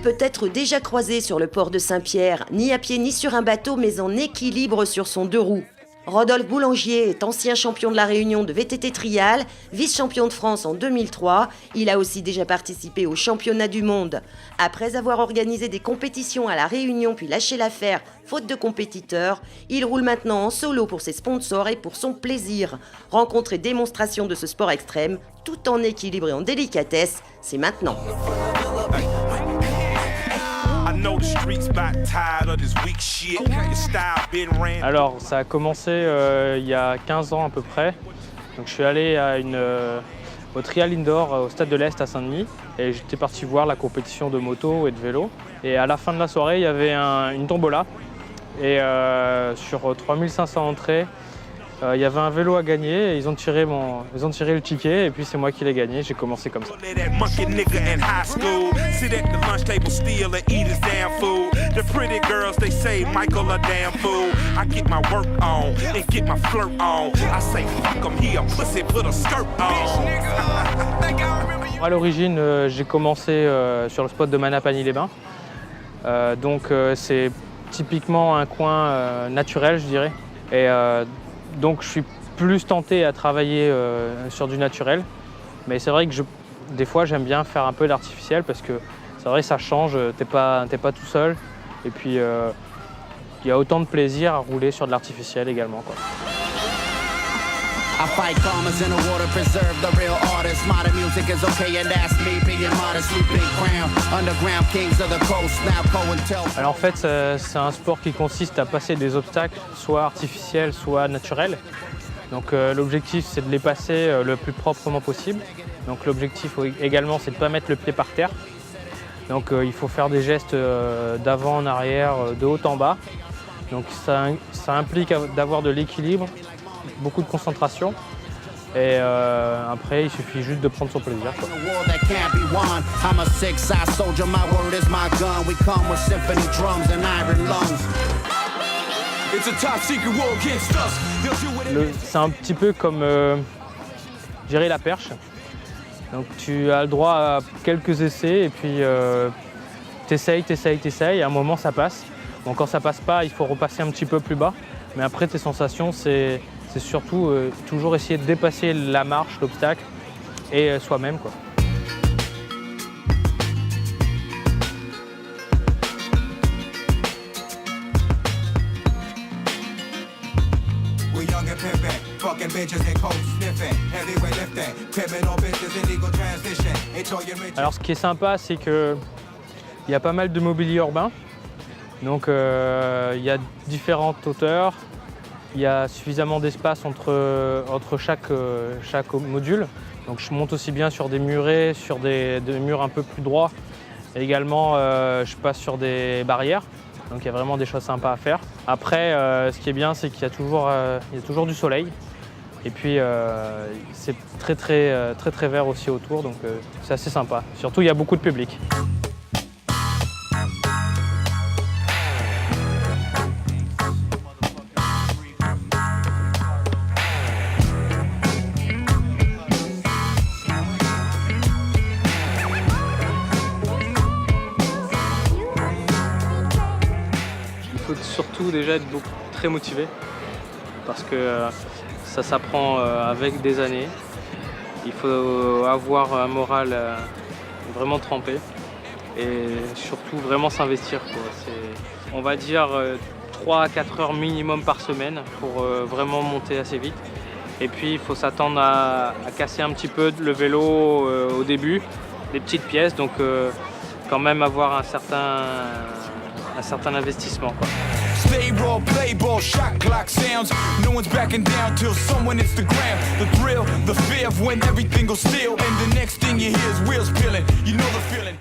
peut être déjà croisé sur le port de Saint-Pierre, ni à pied ni sur un bateau, mais en équilibre sur son deux roues. Rodolphe Boulangier est ancien champion de la Réunion de VTT Trial, vice-champion de France en 2003. Il a aussi déjà participé au championnat du monde. Après avoir organisé des compétitions à la Réunion puis lâché l'affaire, faute de compétiteurs, il roule maintenant en solo pour ses sponsors et pour son plaisir. Rencontre et démonstration de ce sport extrême, tout en équilibre et en délicatesse, c'est maintenant. Alors, ça a commencé il y a 15 ans à peu près. Donc, je suis allé au Trial Indoor au Stade de l'Est à Saint-Denis et j'étais parti voir la compétition de moto et de vélo. Et à la fin de la soirée, il y avait une tombola et sur 3500 entrées, il y avait un vélo à gagner et ils ont tiré le ticket et puis c'est moi qui l'ai gagné, j'ai commencé comme ça. À l'origine, j'ai commencé sur le spot de Manapany-les-Bains. Donc c'est typiquement un coin naturel, je dirais. Et donc je suis plus tenté à travailler sur du naturel. Mais c'est vrai que des fois j'aime bien faire un peu d'artificiel parce que c'est vrai que ça change, t'es pas tout seul. Et puis il y a autant de plaisir à rouler sur de l'artificiel également, quoi. I fight commas in the water, preserve the real artist. Modern music is okay and that's me being modest. Big crown, underground kings of the coast, now COINTEL. Alors en fait, c'est un sport qui consiste à passer des obstacles, soit artificiels, soit naturels. Donc l'objectif, c'est de les passer le plus proprement possible. Donc l'objectif également, c'est de ne pas mettre le pied par terre. Donc il faut faire des gestes d'avant en arrière, de haut en bas. Donc ça implique d'avoir de l'équilibre, beaucoup de concentration et après il suffit juste de prendre son plaisir, quoi. C'est un petit peu comme gérer la perche. Donc tu as le droit à quelques essais et puis t'essayes, et à un moment ça passe. Bon, quand ça passe pas, il faut repasser un petit peu plus bas. Mais après tes sensations, c'est surtout toujours essayer de dépasser la marche, l'obstacle et soi-même, quoi. Alors ce qui est sympa, c'est qu'il y a pas mal de mobilier urbain. Donc il y a différentes hauteurs. Il y a suffisamment d'espace entre chaque module. Donc je monte aussi bien sur des murets, sur des murs un peu plus droits. Et également, je passe sur des barrières. Donc il y a vraiment des choses sympas à faire. Après, ce qui est bien, c'est qu'il y a toujours du soleil. Et puis c'est très vert aussi autour, donc c'est assez sympa. Surtout, il y a beaucoup de public. Il faut surtout déjà être très motivé parce que ça s'apprend avec des années. Il faut avoir un moral vraiment trempé et surtout vraiment s'investir, quoi. On va dire 3 à 4 heures minimum par semaine pour vraiment monter assez vite. Et puis il faut s'attendre à casser un petit peu le vélo au début, des petites pièces, donc quand même avoir un certain investissement, quoi. Stay raw, play ball, shot clock sounds. No one's backing down till someone hits the ground. The thrill, the fear of when everything goes still. And the next thing you hear is wheels peeling. You know the feeling.